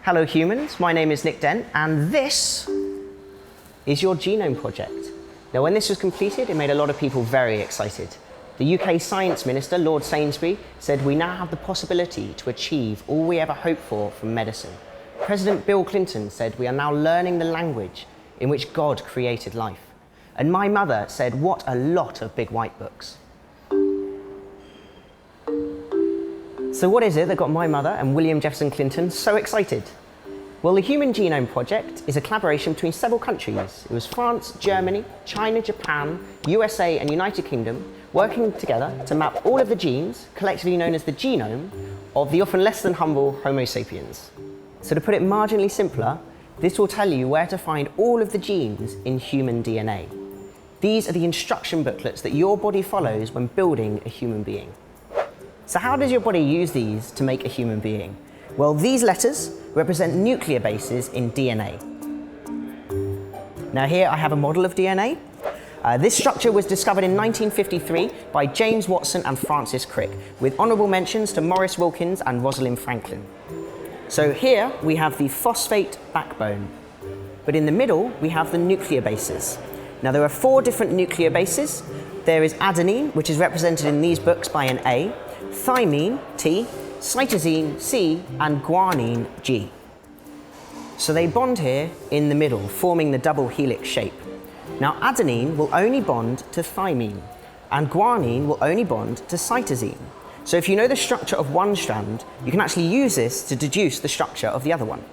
Hello humans, my name is Nick Dent and this is your Genome Project. Now when this was completed, it made a lot of people very excited. The UK Science Minister, Lord Sainsbury, said we now have the possibility to achieve all we ever hoped for from medicine. President Bill Clinton said we are now learning the language in which God created life. And my mother said, what a lot of big white books. So what is it that got my mother and William Jefferson Clinton so excited? Well, the Human Genome Project is a collaboration between several countries. It was France, Germany, China, Japan, USA and United Kingdom working together to map all of the genes, collectively known as the genome, of the often less than humble Homo sapiens. So to put it marginally simpler, this will tell you where to find all of the genes in human DNA. These are the instruction booklets that your body follows when building a human being. So how does your body use these to make a human being? Well, these letters represent nuclear bases in DNA. Now here I have a model of DNA. This structure was discovered in 1953 by James Watson and Francis Crick, with honourable mentions to Maurice Wilkins and Rosalind Franklin. So here we have the phosphate backbone, but in the middle we have the nuclear bases. Now there are 4 different nuclear bases. There is adenine, which is represented in these books by an A, thymine, T, cytosine, C, and guanine, G. So they bond here in the middle, forming the double helix shape. Now adenine will only bond to thymine, and guanine will only bond to cytosine. So if you know the structure of one strand, you can actually use this to deduce the structure of the other one.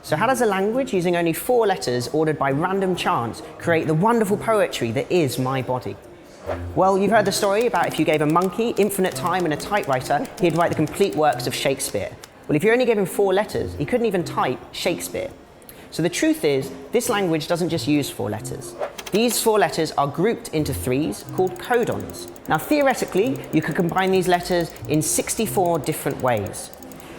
So how does a language using only 4 letters ordered by random chance create the wonderful poetry that is my body? Well, you've heard the story about if you gave a monkey infinite time and a typewriter, he'd write the complete works of Shakespeare. Well, if you only gave him 4 letters, he couldn't even type Shakespeare. So the truth is, this language doesn't just use 4 letters. These 4 letters are grouped into 3s called codons. Now, theoretically, you could combine these letters in 64 different ways.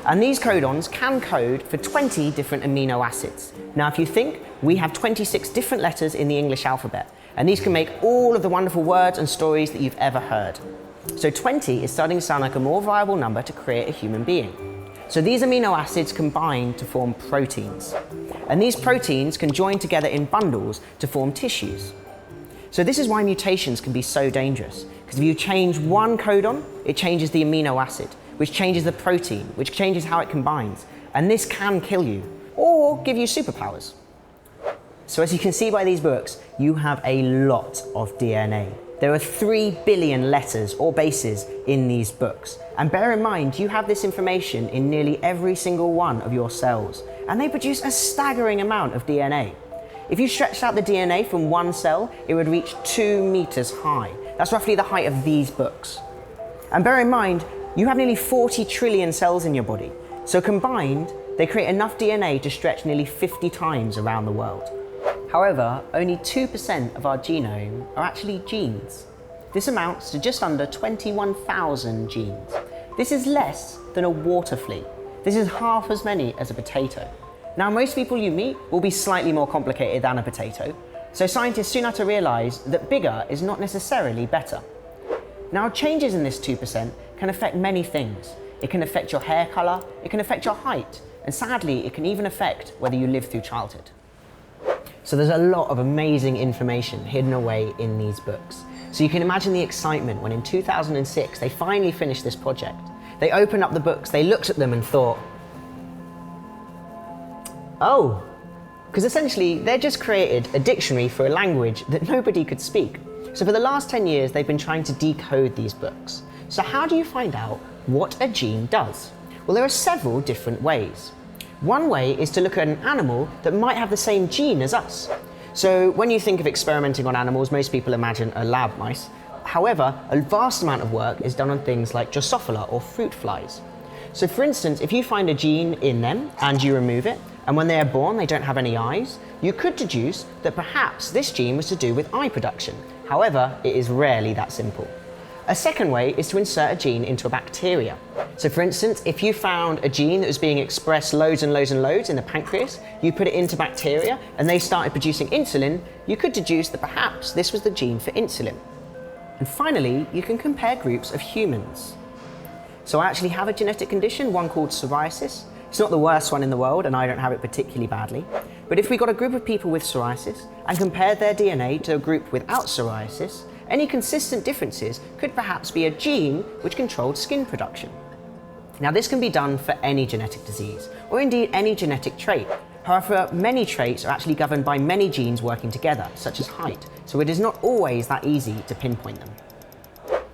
And these codons can code for 20 different amino acids. Now, if you think, we have 26 different letters in the English alphabet, and these can make all of the wonderful words and stories that you've ever heard. So 20 is starting to sound like a more viable number to create a human being. So these amino acids combine to form proteins. And these proteins can join together in bundles to form tissues. So this is why mutations can be so dangerous. Because if you change one codon, it changes the amino acid, which changes the protein, which changes how it combines. And this can kill you, or give you superpowers. So as you can see by these books, you have a lot of DNA. There are 3 billion letters or bases in these books. And bear in mind, you have this information in nearly every single one of your cells. And they produce a staggering amount of DNA. If you stretched out the DNA from one cell, it would reach 2 meters high. That's roughly the height of these books. And bear in mind, you have nearly 40 trillion cells in your body. So combined, they create enough DNA to stretch nearly 50 times around the world. However, only 2% of our genome are actually genes. This amounts to just under 21,000 genes. This is less than a water flea. This is half as many as a potato. Now, most people you meet will be slightly more complicated than a potato, so scientists soon have to realize that bigger is not necessarily better. Now, changes in this 2% can affect many things. It can affect your hair color, it can affect your height, and sadly, it can even affect whether you live through childhood. So there's a lot of amazing information hidden away in these books. So you can imagine the excitement when in 2006 they finally finished this project. They opened up the books, they looked at them and thought, oh, because essentially they just created a dictionary for a language that nobody could speak. So for the last 10 years they've been trying to decode these books. So how do you find out what a gene does? Well, there are several different ways. One way is to look at an animal that might have the same gene as us. So when you think of experimenting on animals, most people imagine a lab mice. However, a vast amount of work is done on things like Drosophila or fruit flies. So for instance, if you find a gene in them and you remove it, and when they are born they don't have any eyes, you could deduce that perhaps this gene was to do with eye production. However, it is rarely that simple. A second way is to insert a gene into a bacteria. So for instance, if you found a gene that was being expressed loads and loads and loads in the pancreas, you put it into bacteria and they started producing insulin, you could deduce that perhaps this was the gene for insulin. And finally, you can compare groups of humans. So I actually have a genetic condition, one called psoriasis. It's not the worst one in the world, and I don't have it particularly badly. But if we got a group of people with psoriasis and compared their DNA to a group without psoriasis, any consistent differences could perhaps be a gene which controlled skin production. Now, this can be done for any genetic disease, or indeed any genetic trait. However, many traits are actually governed by many genes working together, such as height, so it is not always that easy to pinpoint them.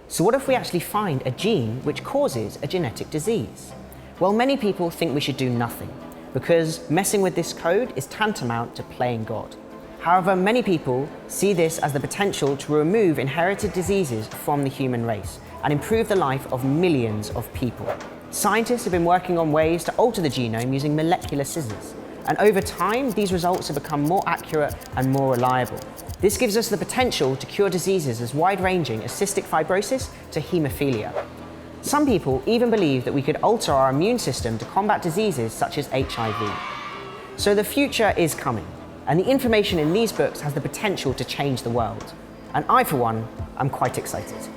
So what if we actually find a gene which causes a genetic disease? Well, many people think we should do nothing, because messing with this code is tantamount to playing God. However, many people see this as the potential to remove inherited diseases from the human race and improve the life of millions of people. Scientists have been working on ways to alter the genome using molecular scissors, and over time, these results have become more accurate and more reliable. This gives us the potential to cure diseases as wide-ranging as cystic fibrosis to haemophilia. Some people even believe that we could alter our immune system to combat diseases such as HIV. So the future is coming, and the information in these books has the potential to change the world. And I, for one, am quite excited.